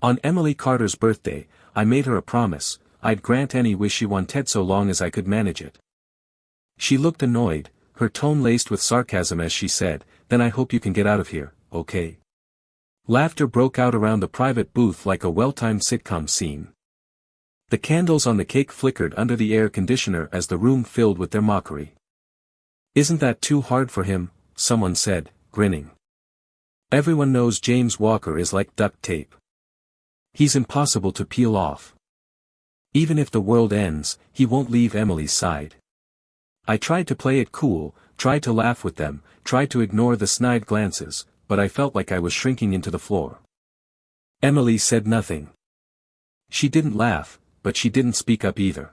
On Emily Carter's birthday, I made her a promise, I'd grant any wish she wanted so long as I could manage it. She looked annoyed, her tone laced with sarcasm as she said, "Then I hope you can get out of here, okay?" Laughter broke out around the private booth like a well-timed sitcom scene. The candles on the cake flickered under the air conditioner as the room filled with their mockery. "Isn't that too hard for him?" someone said, grinning. "Everyone knows James Walker is like duct tape. He's impossible to peel off. Even if the world ends, he won't leave Emily's side." I tried to play it cool, tried to laugh with them, tried to ignore the snide glances, but I felt like I was shrinking into the floor. Emily said nothing. She didn't laugh, but she didn't speak up either.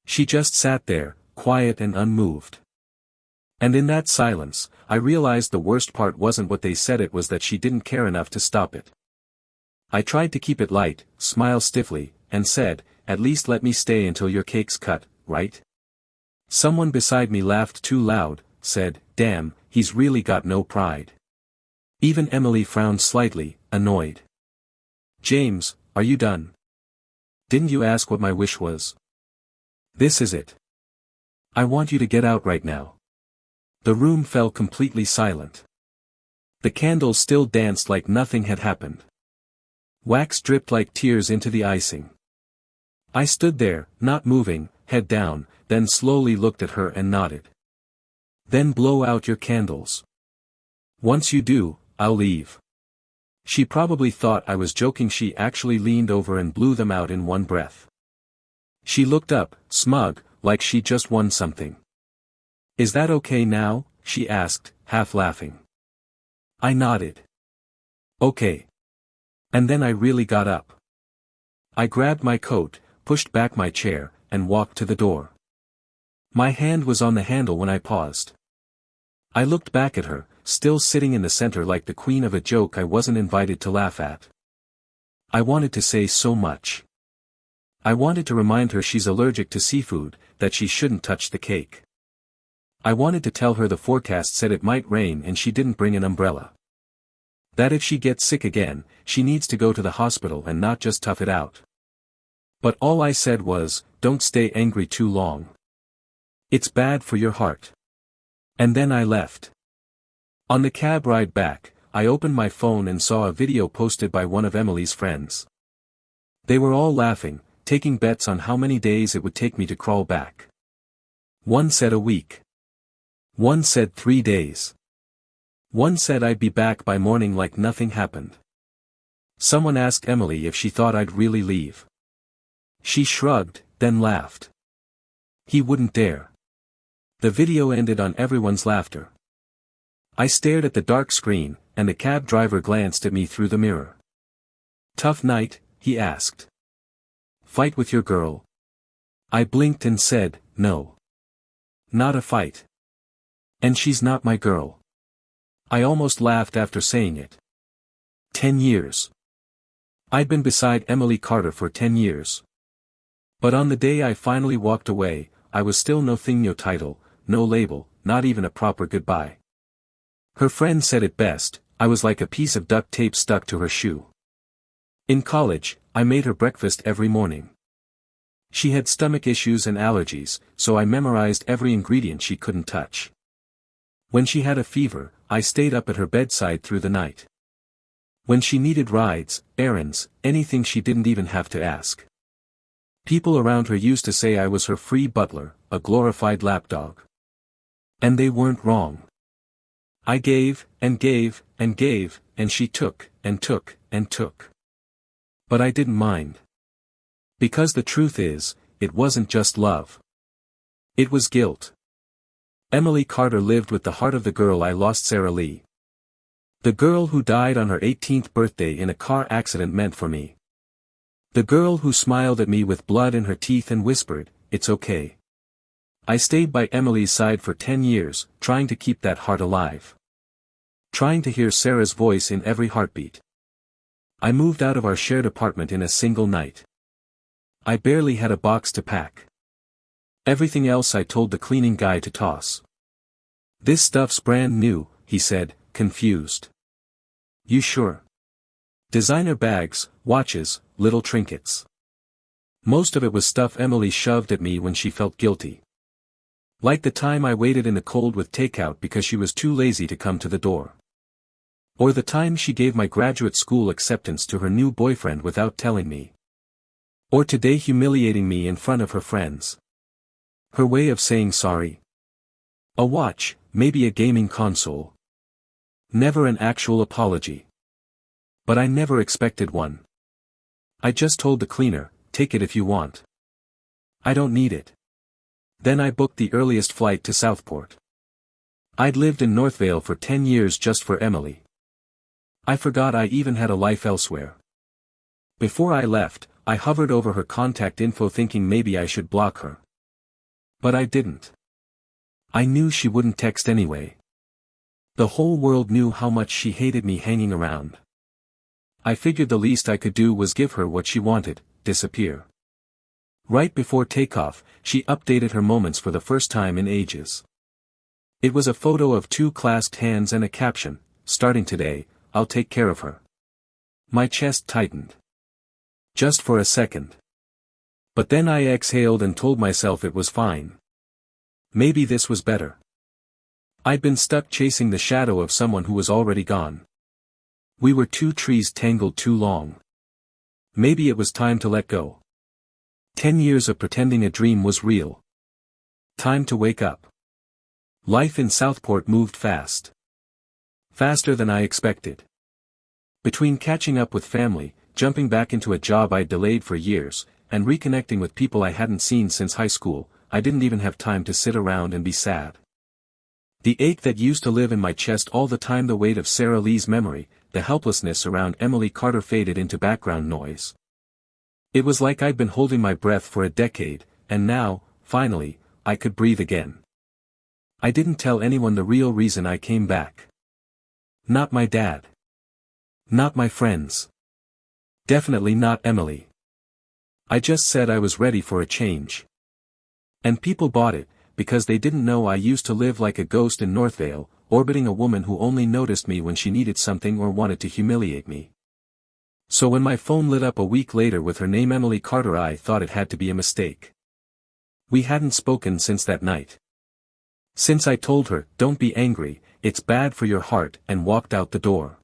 She just sat there, quiet and unmoved. And in that silence, I realized the worst part wasn't what they said, it was that she didn't care enough to stop it. I tried to keep it light, smile stiffly, and said, "At least let me stay until your cake's cut, right?" Someone beside me laughed too loud, said, "Damn, he's really got no pride." Even Emily frowned slightly, annoyed. "James, are you done? Didn't you ask what my wish was? This is it. I want you to get out right now." The room fell completely silent. The candles still danced like nothing had happened. Wax dripped like tears into the icing. I stood there, not moving, head down, then slowly looked at her and nodded. "Then blow out your candles. Once you do, I'll leave." She probably thought I was joking. She actually leaned over and blew them out in one breath. She looked up, smug, like she just won something. "Is that okay now?" she asked, half laughing. I nodded. "Okay." And then I really got up. I grabbed my coat, pushed back my chair, and walked to the door. My hand was on the handle when I paused. I looked back at her, still sitting in the center like the queen of a joke I wasn't invited to laugh at. I wanted to say so much. I wanted to remind her she's allergic to seafood, that she shouldn't touch the cake. I wanted to tell her the forecast said it might rain and she didn't bring an umbrella. That if she gets sick again, she needs to go to the hospital and not just tough it out. But all I said was, "Don't stay angry too long. It's bad for your heart." And then I left. On the cab ride back, I opened my phone and saw a video posted by one of Emily's friends. They were all laughing, taking bets on how many days it would take me to crawl back. One said a week. One said 3 days. One said I'd be back by morning like nothing happened. Someone asked Emily if she thought I'd really leave. She shrugged, then laughed. He wouldn't dare. The video ended on everyone's laughter. I stared at the dark screen, and the cab driver glanced at me through the mirror. "Tough night?" he asked. "Fight with your girl?" I blinked and said, "No. Not a fight. And she's not my girl." I almost laughed after saying it. 10 years. I'd been beside Emily Carter for 10 years. But on the day I finally walked away, I was still nothing, no title, no label, not even a proper goodbye. Her friend said it best, I was like a piece of duct tape stuck to her shoe. In college, I made her breakfast every morning. She had stomach issues and allergies, so I memorized every ingredient she couldn't touch. When she had a fever, I stayed up at her bedside through the night. When she needed rides, errands, anything, she didn't even have to ask. People around her used to say I was her free butler, a glorified lapdog. And they weren't wrong. I gave, and gave, and gave, and she took, and took, and took. But I didn't mind. Because the truth is, it wasn't just love. It was guilt. Emily Carter lived with the heart of the girl I lost, Sarah Lee. The girl who died on her 18th birthday in a car accident meant for me. The girl who smiled at me with blood in her teeth and whispered, "It's okay." I stayed by Emily's side for 10 years, trying to keep that heart alive. Trying to hear Sarah's voice in every heartbeat. I moved out of our shared apartment in a single night. I barely had a box to pack. Everything else I told the cleaning guy to toss. "This stuff's brand new," he said, confused. "You sure?" Designer bags, watches, little trinkets. Most of it was stuff Emily shoved at me when she felt guilty. Like the time I waited in the cold with takeout because she was too lazy to come to the door. Or the time she gave my graduate school acceptance to her new boyfriend without telling me. Or today humiliating me in front of her friends. Her way of saying sorry. A watch, maybe a gaming console. Never an actual apology. But I never expected one. I just told the cleaner, take it if you want. I don't need it. Then I booked the earliest flight to Southport. I'd lived in Northvale for 10 years just for Emily. I forgot I even had a life elsewhere. Before I left, I hovered over her contact info thinking maybe I should block her. But I didn't. I knew she wouldn't text anyway. The whole world knew how much she hated me hanging around. I figured the least I could do was give her what she wanted, disappear. Right before takeoff, she updated her moments for the first time in ages. It was a photo of 2 clasped hands and a caption, starting today, I'll take care of her. My chest tightened. Just for a second. But then I exhaled and told myself it was fine. Maybe this was better. I'd been stuck chasing the shadow of someone who was already gone. We were 2 trees tangled too long. Maybe it was time to let go. 10 years of pretending a dream was real. Time to wake up. Life in Southport moved fast. Faster than I expected. Between catching up with family, jumping back into a job I'd delayed for years, and reconnecting with people I hadn't seen since high school, I didn't even have time to sit around and be sad. The ache that used to live in my chest all the time, the weight of Sarah Lee's memory, the helplessness around Emily Carter faded into background noise. It was like I'd been holding my breath for a decade, and now, finally, I could breathe again. I didn't tell anyone the real reason I came back. Not my dad. Not my friends. Definitely not Emily. I just said I was ready for a change. And people bought it, because they didn't know I used to live like a ghost in Northvale, orbiting a woman who only noticed me when she needed something or wanted to humiliate me. So when my phone lit up a week later with her name Emily Carter, I thought it had to be a mistake. We hadn't spoken since that night. Since I told her, don't be angry, it's bad for your heart, and walked out the door.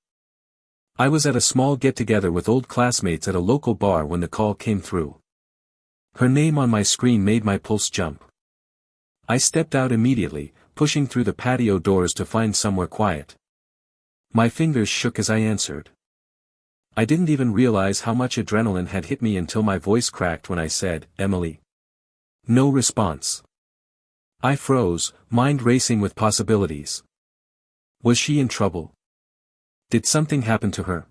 I was at a small get-together with old classmates at a local bar when the call came through. Her name on my screen made my pulse jump. I stepped out immediately, pushing through the patio doors to find somewhere quiet. My fingers shook as I answered. I didn't even realize how much adrenaline had hit me until my voice cracked when I said, Emily. No response. I froze, mind racing with possibilities. Was she in trouble? Did something happen to her?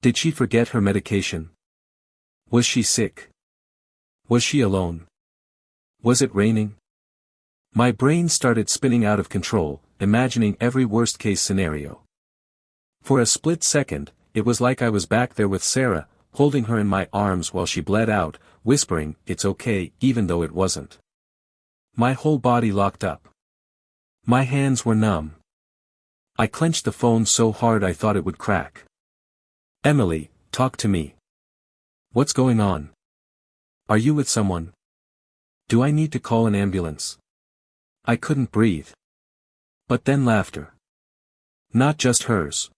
Did she forget her medication? Was she sick? Was she alone? Was it raining? My brain started spinning out of control, imagining every worst-case scenario. For a split second, it was like I was back there with Sarah, holding her in my arms while she bled out, whispering, it's okay, even though it wasn't. My whole body locked up. My hands were numb. I clenched the phone so hard I thought it would crack. Emily, talk to me. What's going on? Are you with someone? Do I need to call an ambulance? I couldn't breathe. But then laughter. Not just hers.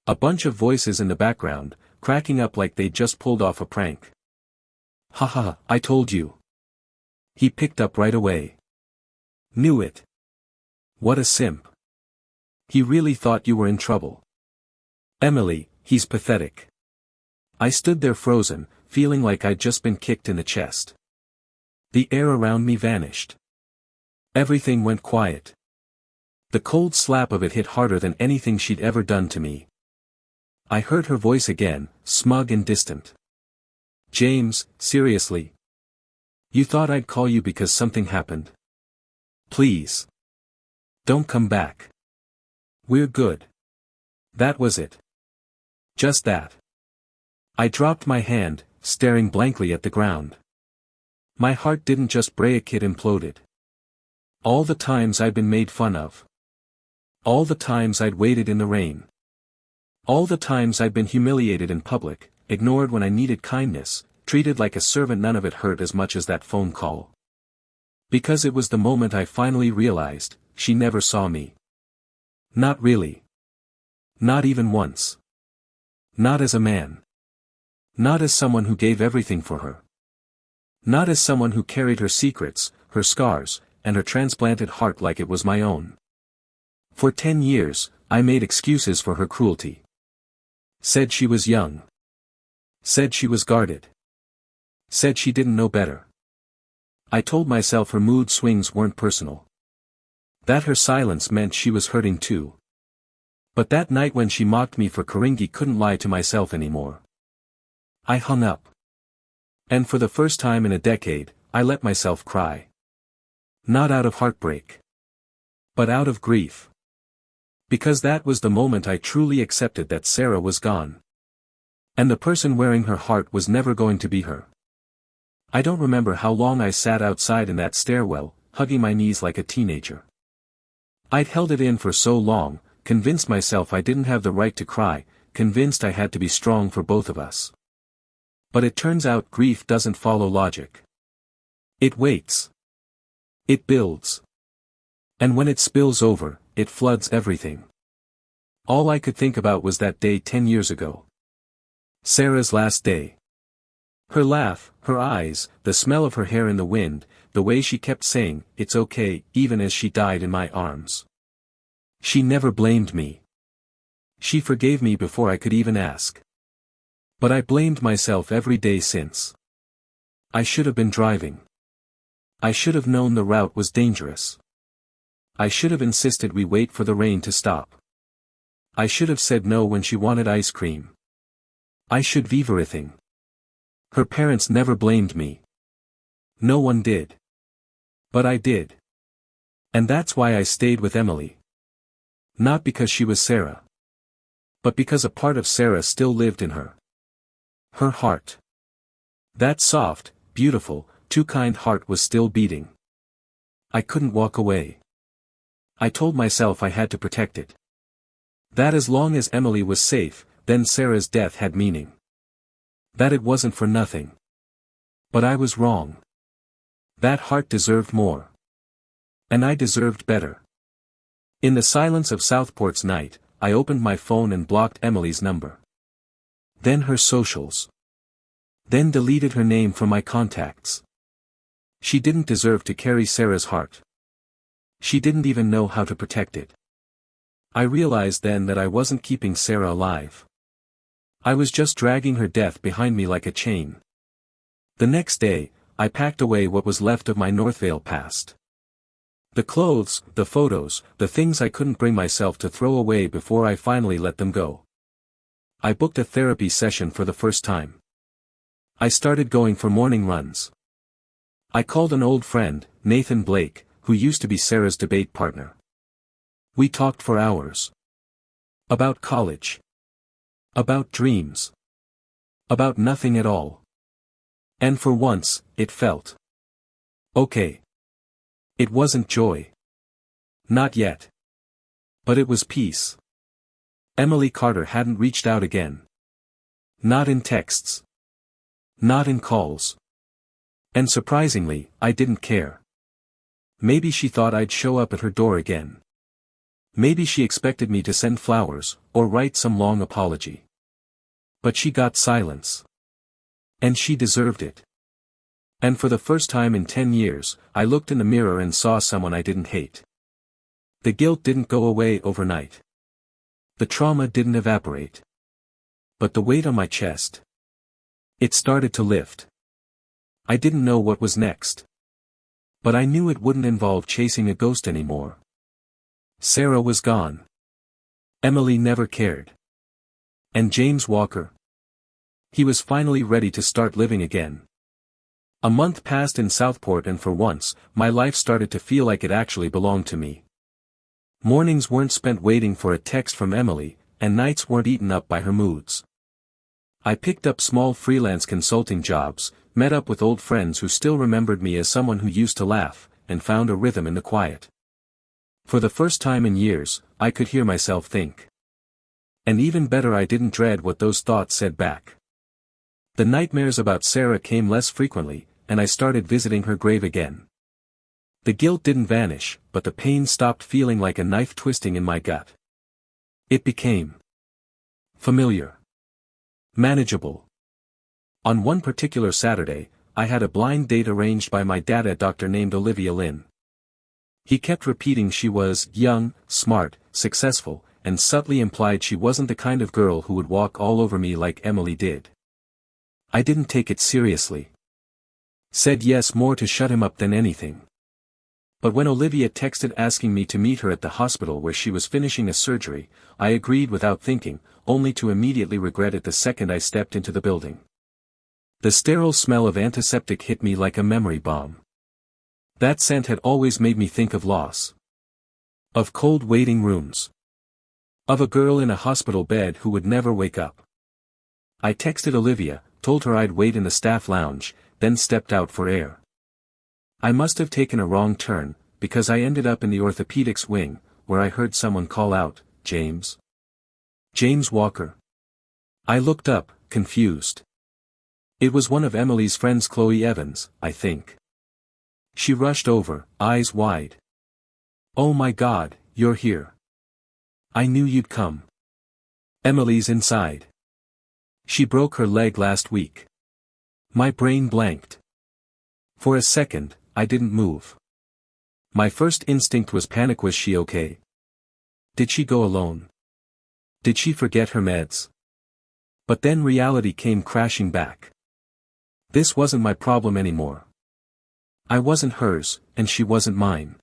A bunch of voices in the background, cracking up like they'd just pulled off a prank. Haha, I told you. He picked up right away. Knew it. What a simp. He really thought you were in trouble. Emily, he's pathetic. I stood there frozen, feeling like I'd just been kicked in the chest. The air around me vanished. Everything went quiet. The cold slap of it hit harder than anything she'd ever done to me. I heard her voice again, smug and distant. James, seriously? You thought I'd call you because something happened? Please. Don't come back. We're good. That was it. Just that. I dropped my hand, staring blankly at the ground. My heart didn't just break, it imploded. All the times I'd been made fun of. All the times I'd waited in the rain. All the times I'd been humiliated in public, ignored when I needed kindness, treated like a servant, none of it hurt as much as that phone call. Because it was the moment I finally realized, she never saw me. Not really. Not even once. Not as a man. Not as someone who gave everything for her. Not as someone who carried her secrets, her scars, and her transplanted heart like it was my own. For 10 years, I made excuses for her cruelty. Said she was young. Said she was guarded. Said she didn't know better. I told myself her mood swings weren't personal. That her silence meant she was hurting too. But that night when she mocked me for Karingi, couldn't lie to myself anymore. I hung up. And for the first time in a decade, I let myself cry. Not out of heartbreak. But out of grief. Because that was the moment I truly accepted that Sarah was gone. And the person wearing her heart was never going to be her. I don't remember how long I sat outside in that stairwell, hugging my knees like a teenager. I'd held it in for so long, convinced myself I didn't have the right to cry, convinced I had to be strong for both of us. But it turns out grief doesn't follow logic. It waits. It builds. And when it spills over, it floods everything. All I could think about was that day 10 years ago. Sarah's last day. Her laugh, her eyes, the smell of her hair in the wind, the way she kept saying, "It's okay," even as she died in my arms. She never blamed me. She forgave me before I could even ask. But I blamed myself every day since. I should have been driving. I should have known the route was dangerous. I should have insisted we wait for the rain to stop. I should have said no when she wanted ice cream. I should have everything. Her parents never blamed me. No one did. But I did. And that's why I stayed with Emily. Not because she was Sarah. But because a part of Sarah still lived in her. Her heart. That soft, beautiful, too kind heart was still beating. I couldn't walk away. I told myself I had to protect it. That as long as Emily was safe, then Sarah's death had meaning. That it wasn't for nothing. But I was wrong. That heart deserved more. And I deserved better. In the silence of Southport's night, I opened my phone and blocked Emily's number. Then her socials. Then deleted her name from my contacts. She didn't deserve to carry Sarah's heart. She didn't even know how to protect it. I realized then that I wasn't keeping Sarah alive. I was just dragging her death behind me like a chain. The next day, I packed away what was left of my Northvale past. The clothes, the photos, the things I couldn't bring myself to throw away before I finally let them go. I booked a therapy session for the first time. I started going for morning runs. I called an old friend, Nathan Blake, who used to be Sarah's debate partner. We talked for hours. About college. About dreams. About nothing at all. And for once, it felt okay. It wasn't joy. Not yet. But it was peace. Emily Carter hadn't reached out again. Not in texts. Not in calls. And surprisingly, I didn't care. Maybe she thought I'd show up at her door again. Maybe she expected me to send flowers, or write some long apology. But she got silence. And she deserved it. And for the first time in 10 years, I looked in the mirror and saw someone I didn't hate. The guilt didn't go away overnight. The trauma didn't evaporate. But the weight on my chest. It started to lift. I didn't know what was next. But I knew it wouldn't involve chasing a ghost anymore. Sarah was gone. Emily never cared. And James Walker? He was finally ready to start living again. A month passed in Southport and for once, my life started to feel like it actually belonged to me. Mornings weren't spent waiting for a text from Emily, and nights weren't eaten up by her moods. I picked up small freelance consulting jobs, met up with old friends who still remembered me as someone who used to laugh, and found a rhythm in the quiet. For the first time in years, I could hear myself think. And even better, I didn't dread what those thoughts said back. The nightmares about Sarah came less frequently, and I started visiting her grave again. The guilt didn't vanish, but the pain stopped feeling like a knife twisting in my gut. It became familiar. Manageable. On one particular Saturday, I had a blind date arranged by my data doctor named Olivia Lynn. He kept repeating she was young, smart, successful, and subtly implied she wasn't the kind of girl who would walk all over me like Emily did. I didn't take it seriously. Said yes more to shut him up than anything. But when Olivia texted asking me to meet her at the hospital where she was finishing a surgery, I agreed without thinking, only to immediately regret it the second I stepped into the building. The sterile smell of antiseptic hit me like a memory bomb. That scent had always made me think of loss. Of cold waiting rooms. Of a girl in a hospital bed who would never wake up. I texted Olivia, told her I'd wait in the staff lounge, then stepped out for air. I must have taken a wrong turn, because I ended up in the orthopedics wing, where I heard someone call out, "James? James Walker." I looked up, confused. It was one of Emily's friends, Chloe Evans, I think. She rushed over, eyes wide. "Oh my God, you're here. I knew you'd come. Emily's inside. She broke her leg last week." My brain blanked. For a second, I didn't move. My first instinct was panic. Was she okay? Did she go alone? Did she forget her meds? But then reality came crashing back. This wasn't my problem anymore. I wasn't hers, and she wasn't mine.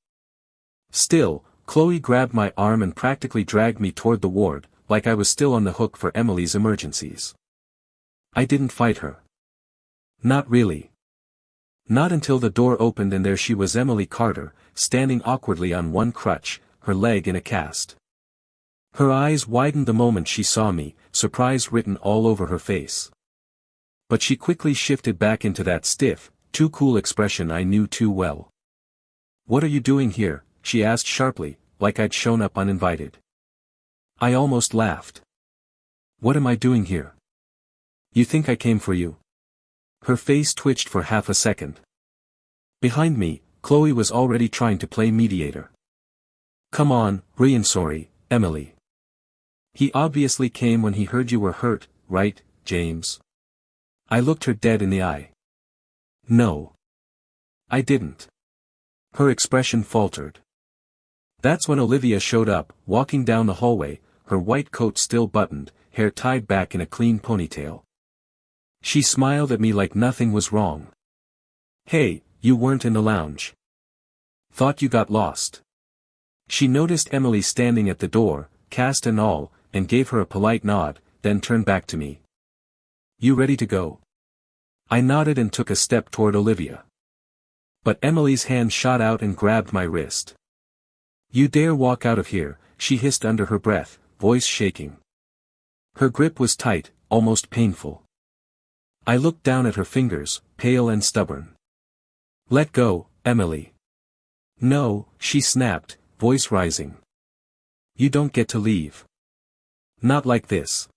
Still, Chloe grabbed my arm and practically dragged me toward the ward, like I was still on the hook for Emily's emergencies. I didn't fight her. Not really. Not until the door opened and there she was, Emily Carter, standing awkwardly on one crutch, her leg in a cast. Her eyes widened the moment she saw me, surprise written all over her face. But she quickly shifted back into that stiff, too cool expression I knew too well. "What are you doing here?" she asked sharply, like I'd shown up uninvited. I almost laughed. "What am I doing here? You think I came for you?" Her face twitched for half a second. Behind me, Chloe was already trying to play mediator. "Come on, sorry, Emily. He obviously came when he heard you were hurt, right, James?" I looked her dead in the eye. "No. I didn't." Her expression faltered. That's when Olivia showed up, walking down the hallway, her white coat still buttoned, hair tied back in a clean ponytail. She smiled at me like nothing was wrong. "Hey, you weren't in the lounge. Thought you got lost." She noticed Emily standing at the door, cast and all, and gave her a polite nod, then turned back to me. "You ready to go?" I nodded and took a step toward Olivia. But Emily's hand shot out and grabbed my wrist. "You dare walk out of here," she hissed under her breath, voice shaking. Her grip was tight, almost painful. I looked down at her fingers, pale and stubborn. "Let go, Emily." "No," she snapped, voice rising. "You don't get to leave. Not like this."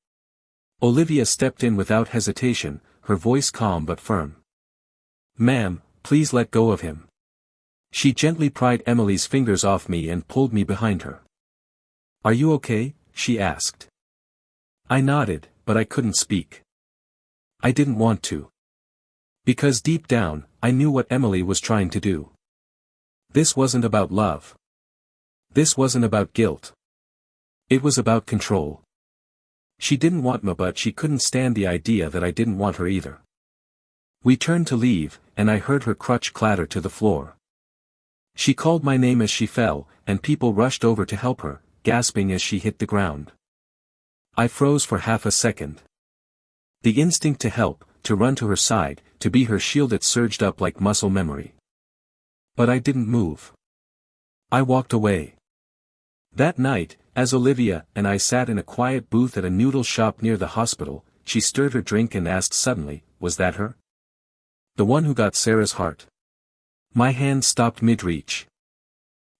Olivia stepped in without hesitation, her voice calm but firm. "Ma'am, please let go of him." She gently pried Emily's fingers off me and pulled me behind her. "Are you okay?" she asked. I nodded, but I couldn't speak. I didn't want to. Because deep down, I knew what Emily was trying to do. This wasn't about love. This wasn't about guilt. It was about control. She didn't want me, but she couldn't stand the idea that I didn't want her either. We turned to leave, and I heard her crutch clatter to the floor. She called my name as she fell, and people rushed over to help her, gasping as she hit the ground. I froze for half a second. The instinct to help, to run to her side, to be her shield, it surged up like muscle memory. But I didn't move. I walked away. That night, as Olivia and I sat in a quiet booth at a noodle shop near the hospital, she stirred her drink and asked suddenly, "Was that her? The one who got Sarah's heart?" My hand stopped mid-reach.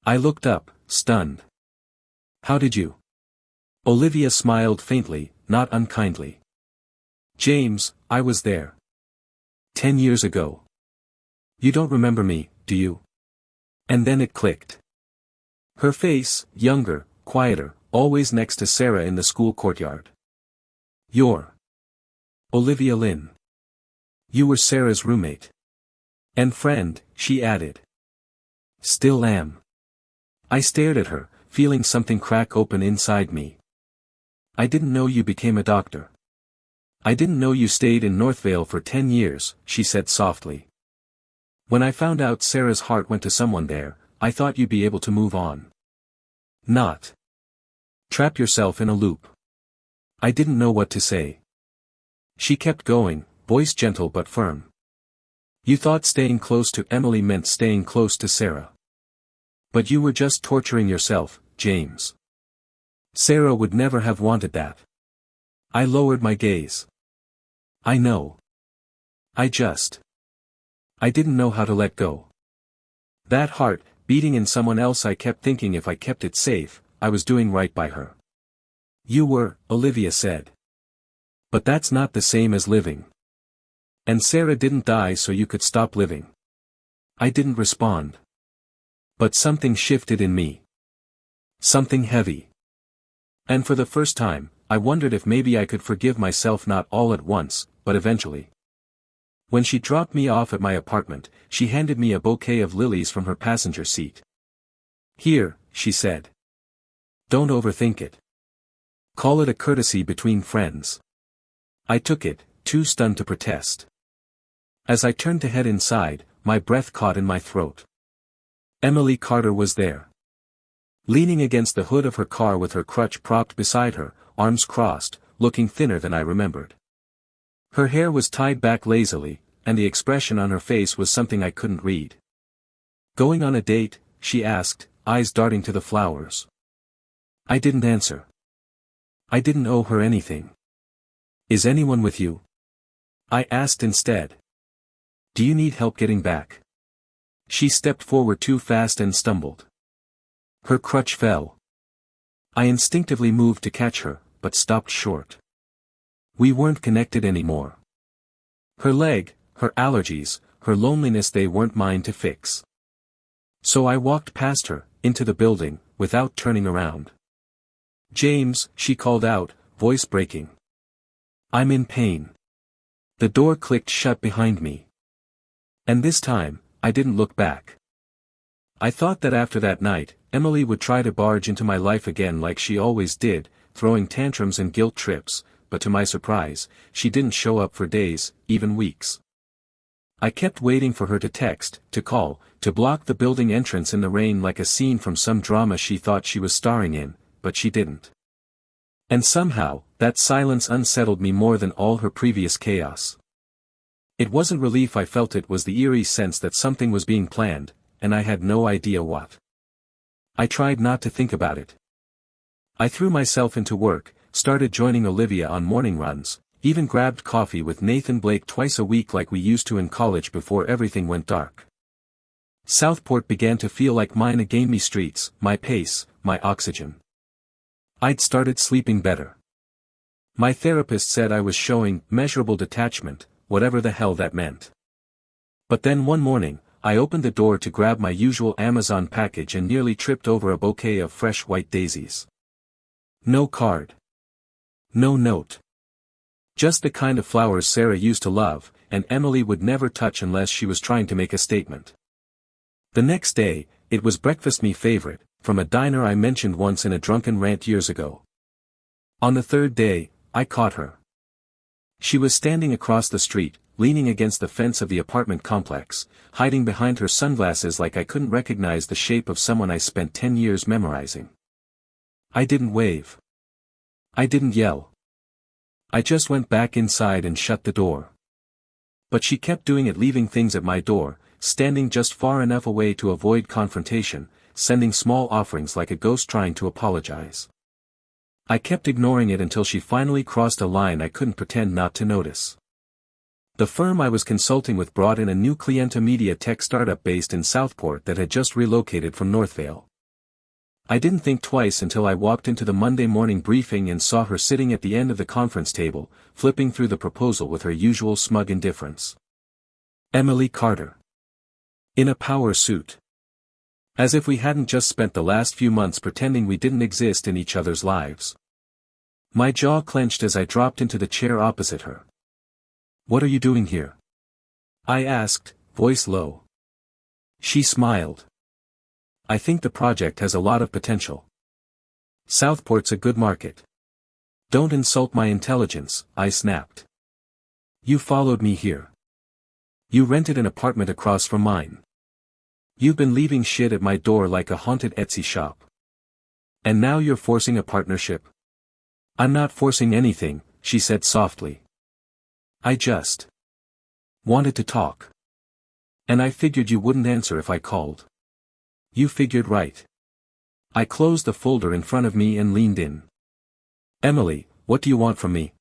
I looked up, stunned. "How did you?" Olivia smiled faintly, not unkindly. James, I was there. 10 years ago. You don't remember me, do you? And then it clicked. Her face, younger, quieter, always next to Sarah in the school courtyard. You're Olivia Lynn. You were Sarah's roommate. And friend, she added. Still am. I stared at her, feeling something crack open inside me. I didn't know you became a doctor. I didn't know you stayed in Northvale for 10 years, she said softly. When I found out Sarah's heart went to someone there, I thought you'd be able to move on. Not trap yourself in a loop. I didn't know what to say. She kept going, voice gentle but firm. You thought staying close to Emily meant staying close to Sarah. But you were just torturing yourself, James. Sarah would never have wanted that. I lowered my gaze. I know. I didn't know how to let go. That heart, beating in someone else, I kept thinking if I kept it safe, I was doing right by her. You were, Olivia said. But that's not the same as living. And Sarah didn't die so you could stop living. I didn't respond. But something shifted in me. Something heavy. And for the first time, I wondered if maybe I could forgive myself, not all at once, but eventually. When she dropped me off at my apartment, she handed me a bouquet of lilies from her passenger seat. Here, she said. Don't overthink it. Call it a courtesy between friends. I took it, too stunned to protest. As I turned to head inside, my breath caught in my throat. Emily Carter was there. Leaning against the hood of her car with her crutch propped beside her, arms crossed, looking thinner than I remembered. Her hair was tied back lazily, and the expression on her face was something I couldn't read. Going on a date? She asked, eyes darting to the flowers. I didn't answer. I didn't owe her anything. Is anyone with you? I asked instead. Do you need help getting back? She stepped forward too fast and stumbled. Her crutch fell. I instinctively moved to catch her, but stopped short. We weren't connected anymore. Her leg, her allergies, her loneliness, they weren't mine to fix. So I walked past her, into the building, without turning around. James, she called out, voice breaking. I'm in pain. The door clicked shut behind me. And this time, I didn't look back. I thought that after that night, Emily would try to barge into my life again like she always did, throwing tantrums and guilt trips, but to my surprise, she didn't show up for days, even weeks. I kept waiting for her to text, to call, to block the building entrance in the rain like a scene from some drama she thought she was starring in, but she didn't. And somehow, that silence unsettled me more than all her previous chaos. It wasn't relief I felt, it was the eerie sense that something was being planned, and I had no idea what. I tried not to think about it. I threw myself into work, started joining Olivia on morning runs, even grabbed coffee with Nathan Blake twice a week like we used to in college before everything went dark. Southport began to feel like mine, a gamey streets, my pace, my oxygen. I'd started sleeping better. My therapist said I was showing measurable detachment, whatever the hell that meant. But then one morning, I opened the door to grab my usual Amazon package and nearly tripped over a bouquet of fresh white daisies. No card. No note. Just the kind of flowers Sarah used to love, and Emily would never touch unless she was trying to make a statement. The next day, it was breakfast me favorite, from a diner I mentioned once in a drunken rant years ago. On the third day, I caught her. She was standing across the street, leaning against the fence of the apartment complex, hiding behind her sunglasses like I couldn't recognize the shape of someone I spent 10 years memorizing. I didn't wave. I didn't yell. I just went back inside and shut the door. But she kept doing it, leaving things at my door, standing just far enough away to avoid confrontation, sending small offerings like a ghost trying to apologize. I kept ignoring it until she finally crossed a line I couldn't pretend not to notice. The firm I was consulting with brought in a new client, a media tech startup based in Southport that had just relocated from Northvale. I didn't think twice until I walked into the Monday morning briefing and saw her sitting at the end of the conference table, flipping through the proposal with her usual smug indifference. Emily Carter. In a power suit. As if we hadn't just spent the last few months pretending we didn't exist in each other's lives. My jaw clenched as I dropped into the chair opposite her. "What are you doing here?" I asked, voice low. She smiled. "I think the project has a lot of potential. Southport's a good market." "Don't insult my intelligence," I snapped. "You followed me here. You rented an apartment across from mine. You've been leaving shit at my door like a haunted Etsy shop. And now you're forcing a partnership?" "I'm not forcing anything," she said softly. "I just wanted to talk. And I figured you wouldn't answer if I called." "You figured right." I closed the folder in front of me and leaned in. "Emily, what do you want from me?"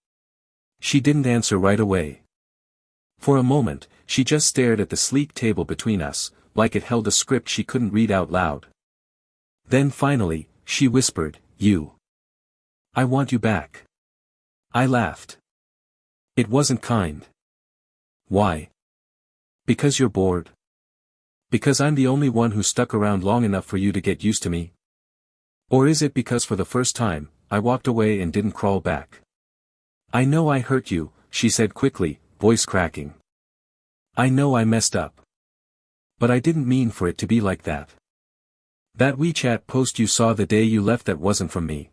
She didn't answer right away. For a moment, she just stared at the sleek table between us, like it held a script she couldn't read out loud. Then finally, she whispered, "You. I want you back." I laughed. It wasn't kind. "Why?" "Because you're bored. Because I'm the only one who stuck around long enough for you to get used to me? Or is it because for the first time, I walked away and didn't crawl back?" "I know I hurt you," she said quickly, voice cracking. "I know I messed up. But I didn't mean for it to be like that. That WeChat post you saw the day you left, that wasn't from me."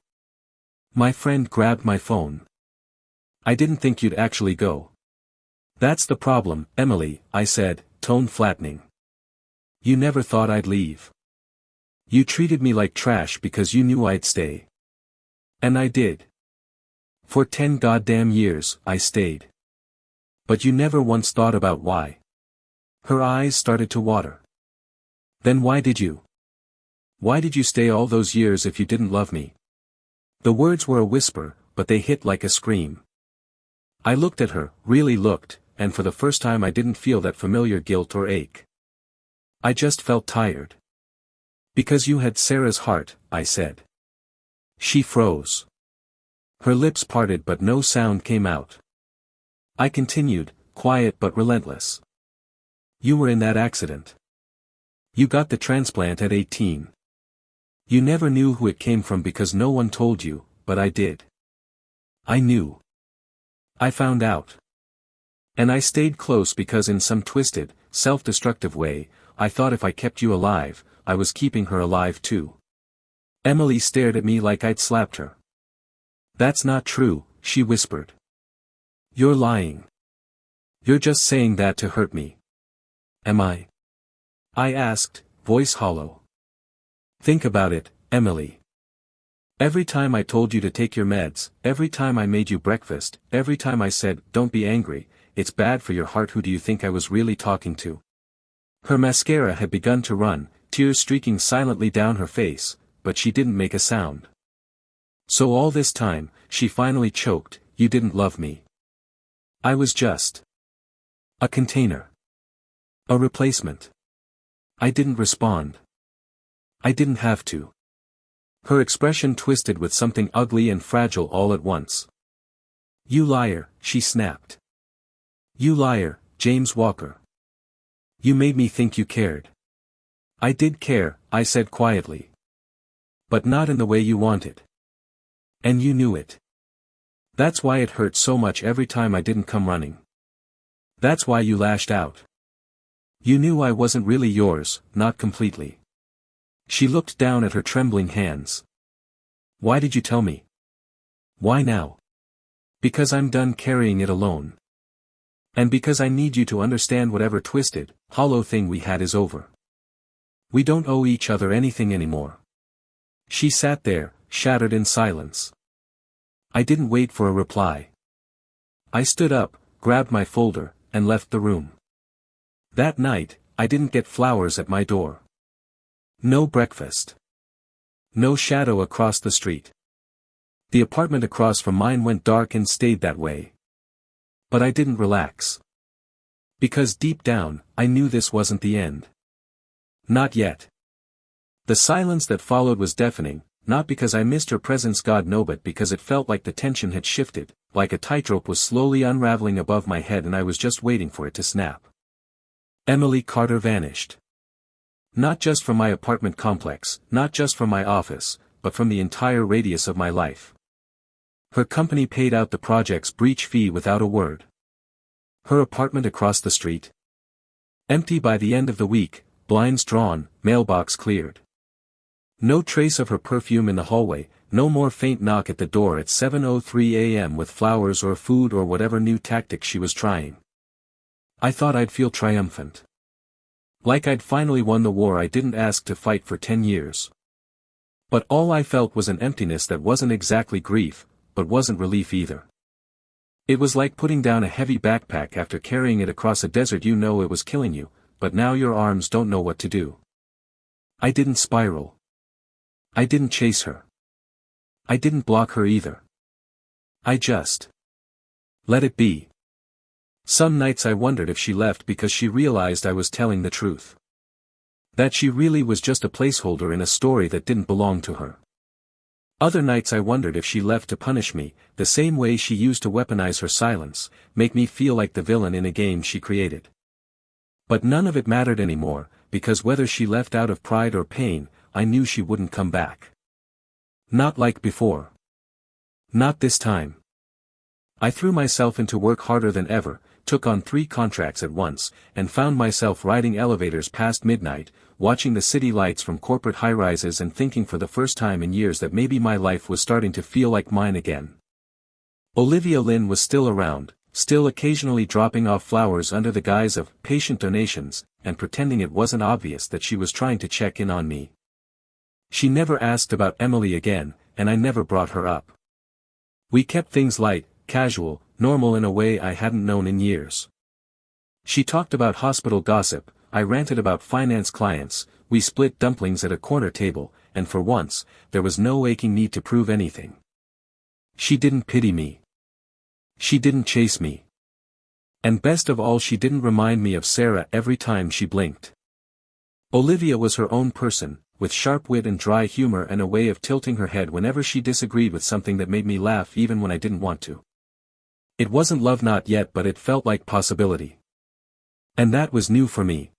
My friend grabbed my phone. "I didn't think you'd actually go." "That's the problem, Emily," I said, tone flattening. "You never thought I'd leave. You treated me like trash because you knew I'd stay. And I did. For 10 goddamn years, I stayed. But you never once thought about why." Her eyes started to water. "Then why did you? Why did you stay all those years if you didn't love me?" The words were a whisper, but they hit like a scream. I looked at her, really looked, and for the first time I didn't feel that familiar guilt or ache. I just felt tired. "Because you had Sarah's heart," I said. She froze. Her lips parted but no sound came out. I continued, quiet but relentless. "You were in that accident. You got the transplant at 18. You never knew who it came from because no one told you, but I did. I knew. I found out. And I stayed close because in some twisted, self-destructive way, I thought if I kept you alive, I was keeping her alive too." Emily stared at me like I'd slapped her. "That's not true," she whispered. "You're lying. You're just saying that to hurt me." "Am I?" I asked, voice hollow. "Think about it, Emily. Every time I told you to take your meds, every time I made you breakfast, every time I said, 'Don't be angry, it's bad for your heart,' who do you think I was really talking to?" Her mascara had begun to run, tears streaking silently down her face, but she didn't make a sound. "So all this time," she finally choked, "you didn't love me. I was just a container. A replacement." I didn't respond. I didn't have to. Her expression twisted with something ugly and fragile all at once. "You liar," she snapped. "You liar, James Walker. You made me think you cared." "I did care," I said quietly. "But not in the way you wanted. And you knew it. That's why it hurt so much every time I didn't come running. That's why you lashed out. You knew I wasn't really yours, not completely." She looked down at her trembling hands. "Why did you tell me? Why now?" "Because I'm done carrying it alone. And because I need you to understand whatever twisted, hollow thing we had is over. We don't owe each other anything anymore." She sat there, shattered in silence. I didn't wait for a reply. I stood up, grabbed my folder, and left the room. That night, I didn't get flowers at my door. No breakfast. No shadow across the street. The apartment across from mine went dark and stayed that way. But I didn't relax. Because deep down, I knew this wasn't the end. Not yet. The silence that followed was deafening, not because I missed her presence, God no, but because it felt like the tension had shifted, like a tightrope was slowly unraveling above my head and I was just waiting for it to snap. Emily Carter vanished. Not just from my apartment complex, not just from my office, but from the entire radius of my life. Her company paid out the project's breach fee without a word. Her apartment across the street? Empty by the end of the week, blinds drawn, mailbox cleared. No trace of her perfume in the hallway, no more faint knock at the door at 7:03 a.m. with flowers or food or whatever new tactic she was trying. I thought I'd feel triumphant. Like I'd finally won the war I didn't ask to fight for 10 years. But all I felt was an emptiness that wasn't exactly grief, but wasn't relief either. It was like putting down a heavy backpack after carrying it across a desert. You know it was killing you, but now your arms don't know what to do. I didn't spiral. I didn't chase her. I didn't block her either. I just let it be. Some nights I wondered if she left because she realized I was telling the truth. That she really was just a placeholder in a story that didn't belong to her. Other nights I wondered if she left to punish me, the same way she used to weaponize her silence, make me feel like the villain in a game she created. But none of it mattered anymore, because whether she left out of pride or pain, I knew she wouldn't come back. Not like before. Not this time. I threw myself into work harder than ever, took on 3 contracts at once, and found myself riding elevators past midnight, watching the city lights from corporate high-rises and thinking for the first time in years that maybe my life was starting to feel like mine again. Olivia Lynn was still around, still occasionally dropping off flowers under the guise of patient donations, and pretending it wasn't obvious that she was trying to check in on me. She never asked about Emily again, and I never brought her up. We kept things light, casual, normal in a way I hadn't known in years. She talked about hospital gossip, I ranted about finance clients, we split dumplings at a corner table, and for once, there was no aching need to prove anything. She didn't pity me. She didn't chase me. And best of all, she didn't remind me of Sarah every time she blinked. Olivia was her own person, with sharp wit and dry humor and a way of tilting her head whenever she disagreed with something that made me laugh even when I didn't want to. It wasn't love, not yet, but it felt like possibility. And that was new for me.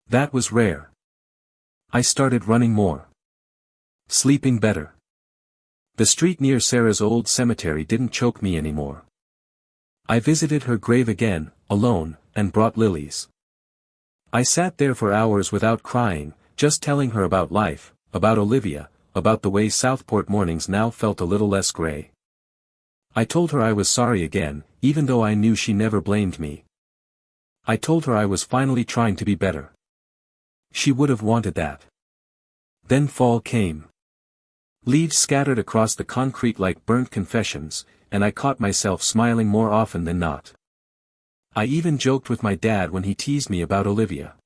That was rare. I started running more. Sleeping better. The street near Sarah's old cemetery didn't choke me anymore. I visited her grave again, alone, and brought lilies. I sat there for hours without crying, just telling her about life, about Olivia, about the way Southport mornings now felt a little less gray. I told her I was sorry again, even though I knew she never blamed me. I told her I was finally trying to be better. She would have wanted that. Then fall came. Leaves scattered across the concrete like burnt confessions, and I caught myself smiling more often than not. I even joked with my dad when he teased me about Olivia.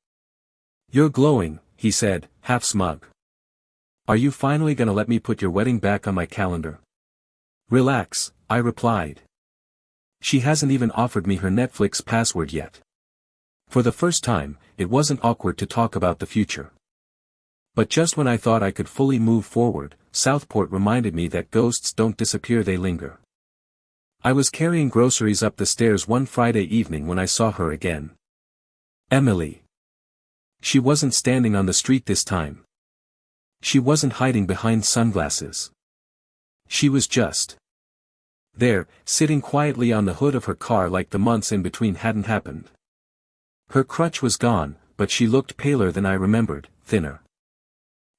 "You're glowing," he said, half smug. "Are you finally gonna let me put your wedding back on my calendar?" "Relax," I replied. She hasn't even offered me her Netflix password yet. For the first time, it wasn't awkward to talk about the future. But just when I thought I could fully move forward, Southport reminded me that ghosts don't disappear, they linger. I was carrying groceries up the stairs one Friday evening when I saw her again. Emily. She wasn't standing on the street this time. She wasn't hiding behind sunglasses. She was just there, sitting quietly on the hood of her car like the months in between hadn't happened. Her crutch was gone, but she looked paler than I remembered, thinner.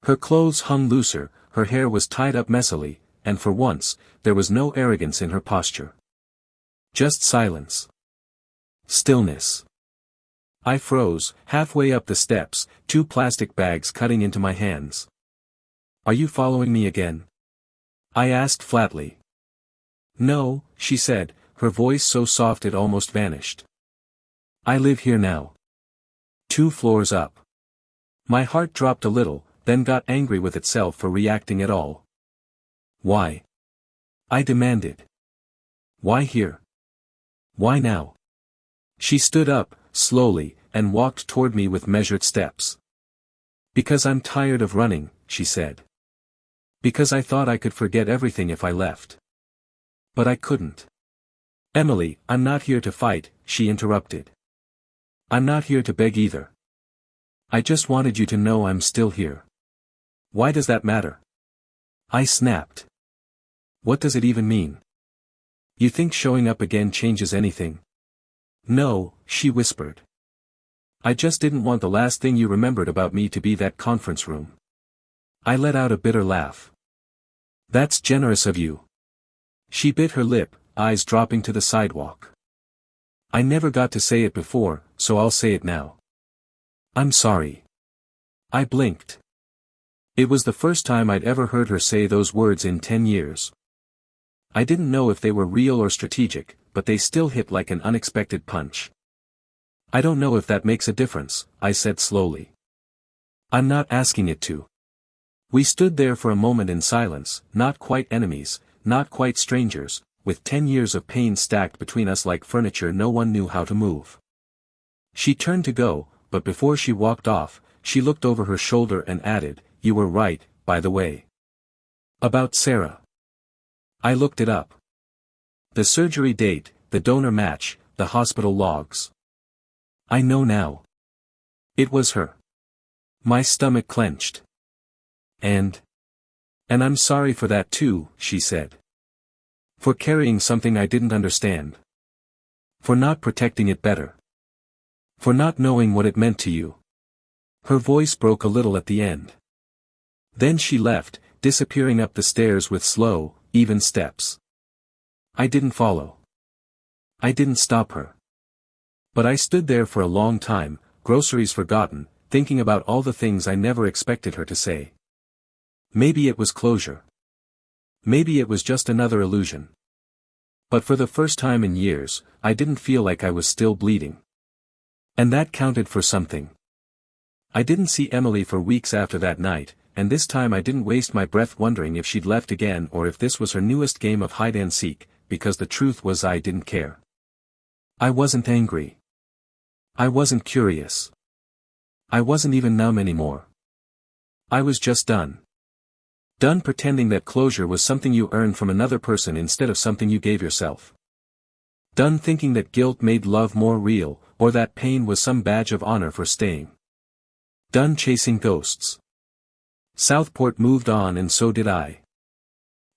Her clothes hung looser, her hair was tied up messily, and for once, there was no arrogance in her posture. Just silence. Stillness. I froze, halfway up the steps, 2 plastic bags cutting into my hands. "Are you following me again?" I asked flatly. "No," she said, her voice so soft it almost vanished. "I live here now. 2 floors up." My heart dropped a little, then got angry with itself for reacting at all. "Why?" I demanded. "Why here? Why now?" She stood up, slowly, and walked toward me with measured steps. Because I'm tired of running, she said. Because I thought I could forget everything if I left. But I couldn't. Emily, I'm not here to fight, she interrupted. I'm not here to beg either. I just wanted you to know I'm still here. Why does that matter? I snapped. What does it even mean? You think showing up again changes anything? No, she whispered. I just didn't want the last thing you remembered about me to be that conference room. I let out a bitter laugh. That's generous of you. She bit her lip, eyes dropping to the sidewalk. I never got to say it before, so I'll say it now. I'm sorry. I blinked. It was the first time I'd ever heard her say those words in 10 years. I didn't know if they were real or strategic, but they still hit like an unexpected punch. I don't know if that makes a difference, I said slowly. I'm not asking it to. We stood there for a moment in silence, not quite enemies, not quite strangers, with 10 years of pain stacked between us like furniture no one knew how to move. She turned to go, but before she walked off, she looked over her shoulder and added, "You were right, by the way. About Sarah." I looked it up. The surgery date, the donor match, the hospital logs. I know now. It was her. My stomach clenched. And I'm sorry for that too, she said. For carrying something I didn't understand. For not protecting it better. For not knowing what it meant to you. Her voice broke a little at the end. Then she left, disappearing up the stairs with slow, even steps. I didn't follow. I didn't stop her. But I stood there for a long time, groceries forgotten, thinking about all the things I never expected her to say. Maybe it was closure. Maybe it was just another illusion. But for the first time in years, I didn't feel like I was still bleeding. And that counted for something. I didn't see Emily for weeks after that night, and this time I didn't waste my breath wondering if she'd left again or if this was her newest game of hide-and-seek, because the truth was I didn't care. I wasn't angry. I wasn't curious. I wasn't even numb anymore. I was just done. Done pretending that closure was something you earned from another person instead of something you gave yourself. Done thinking that guilt made love more real, or that pain was some badge of honor for staying. Done chasing ghosts. Southport moved on and so did I.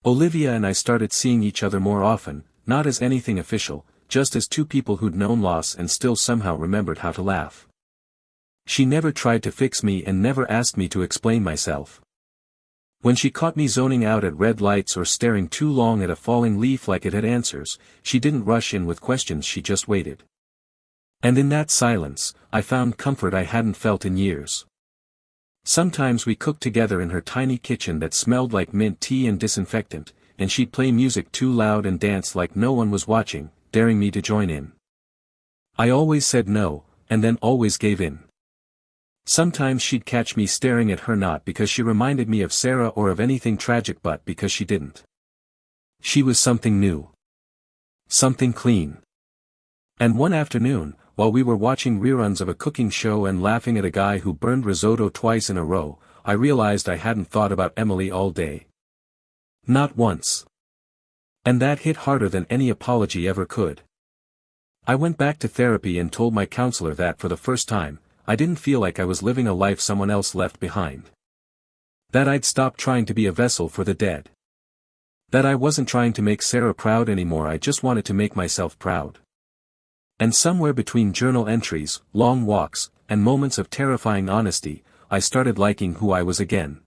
Olivia and I started seeing each other more often, not as anything official, just as two people who'd known loss and still somehow remembered how to laugh. She never tried to fix me and never asked me to explain myself. When she caught me zoning out at red lights or staring too long at a falling leaf like it had answers, she didn't rush in with questions, she just waited. And in that silence, I found comfort I hadn't felt in years. Sometimes we cooked together in her tiny kitchen that smelled like mint tea and disinfectant, and she'd play music too loud and dance like no one was watching, daring me to join in. I always said no, and then always gave in. Sometimes she'd catch me staring at her not because she reminded me of Sarah or of anything tragic but because she didn't. She was something new. Something clean. And one afternoon, while we were watching reruns of a cooking show and laughing at a guy who burned risotto twice in a row, I realized I hadn't thought about Emily all day. Not once. And that hit harder than any apology ever could. I went back to therapy and told my counselor that for the first time, I didn't feel like I was living a life someone else left behind. That I'd stopped trying to be a vessel for the dead. That I wasn't trying to make Sarah proud anymore, I just wanted to make myself proud. And somewhere between journal entries, long walks, and moments of terrifying honesty, I started liking who I was again.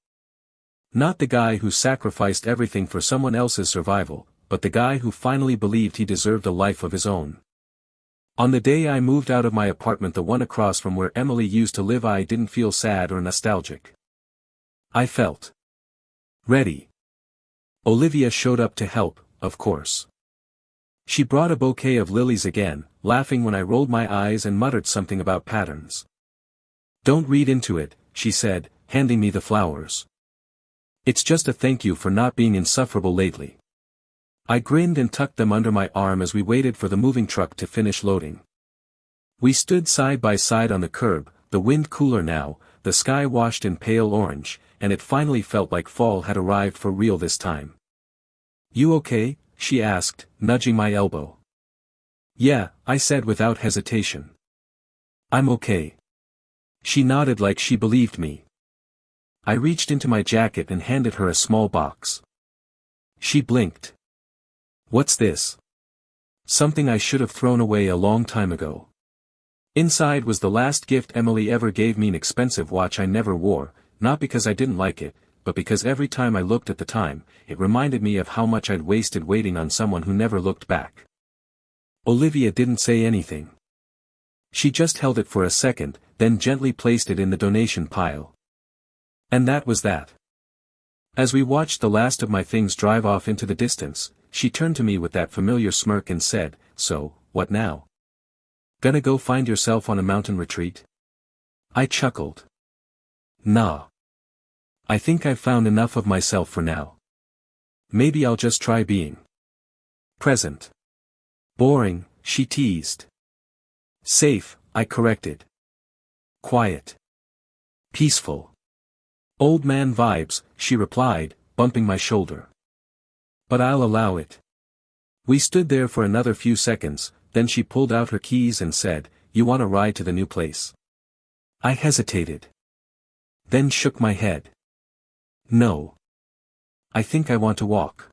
Not the guy who sacrificed everything for someone else's survival, but the guy who finally believed he deserved a life of his own. On the day I moved out of my apartment, the one across from where Emily used to live, I didn't feel sad or nostalgic. I felt ready. Olivia showed up to help, of course. She brought a bouquet of lilies again, laughing when I rolled my eyes and muttered something about patterns. "Don't read into it," she said, handing me the flowers. "It's just a thank you for not being insufferable lately." I grinned and tucked them under my arm as we waited for the moving truck to finish loading. We stood side by side on the curb, the wind cooler now, the sky washed in pale orange, and it finally felt like fall had arrived for real this time. "You okay?" she asked, nudging my elbow. "Yeah," I said without hesitation. "I'm okay." She nodded like she believed me. I reached into my jacket and handed her a small box. She blinked. "What's this?" "Something I should have thrown away a long time ago." Inside was the last gift Emily ever gave me, an expensive watch I never wore, not because I didn't like it, but because every time I looked at the time, it reminded me of how much I'd wasted waiting on someone who never looked back. Olivia didn't say anything. She just held it for a second, then gently placed it in the donation pile. And that was that. As we watched the last of my things drive off into the distance, she turned to me with that familiar smirk and said, "So, what now? Gonna go find yourself on a mountain retreat?" I chuckled. "Nah. I think I've found enough of myself for now. Maybe I'll just try being present." "Boring," she teased. "Safe," I corrected. "Quiet. Peaceful. Old man vibes," she replied, bumping my shoulder. "But I'll allow it." We stood there for another few seconds, then she pulled out her keys and said, "You want a ride to the new place?" I hesitated. Then shook my head. "No. I think I want to walk."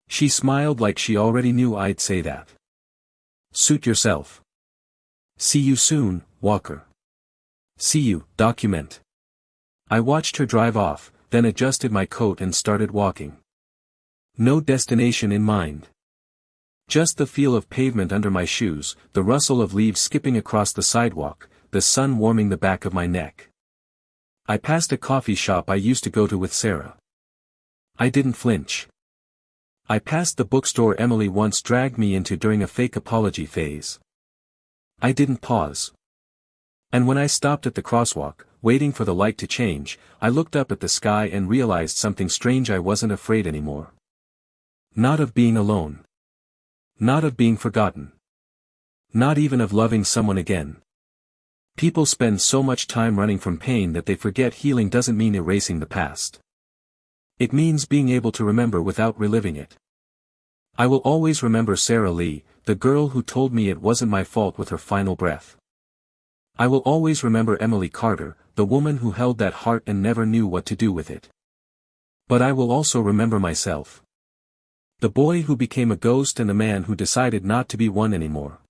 She smiled like she already knew I'd say that. "Suit yourself. See you soon, Walker." "See you, document." I watched her drive off, then adjusted my coat and started walking. No destination in mind. Just the feel of pavement under my shoes, the rustle of leaves skipping across the sidewalk, the sun warming the back of my neck. I passed a coffee shop I used to go to with Sarah. I didn't flinch. I passed the bookstore Emily once dragged me into during a fake apology phase. I didn't pause. And when I stopped at the crosswalk, waiting for the light to change, I looked up at the sky and realized something strange. I wasn't afraid anymore. Not of being alone. Not of being forgotten. Not even of loving someone again. People spend so much time running from pain that they forget healing doesn't mean erasing the past. It means being able to remember without reliving it. I will always remember Sarah Lee, the girl who told me it wasn't my fault with her final breath. I will always remember Emily Carter, the woman who held that heart and never knew what to do with it. But I will also remember myself. The boy who became a ghost and the man who decided not to be one anymore.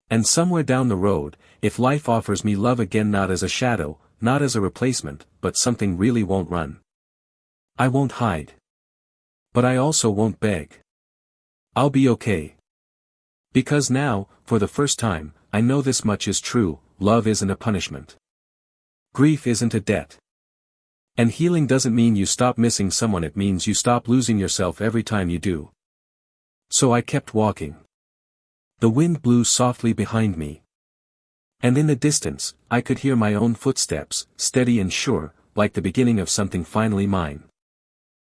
And somewhere down the road, if life offers me love again, not as a shadow, not as a replacement, but something really won't run. I won't hide. But I also won't beg. I'll be okay. Because now, for the first time, I know this much is true: love isn't a punishment. Grief isn't a debt. And healing doesn't mean you stop missing someone, it means you stop losing yourself every time you do. So I kept walking. The wind blew softly behind me. And in the distance, I could hear my own footsteps, steady and sure, like the beginning of something finally mine.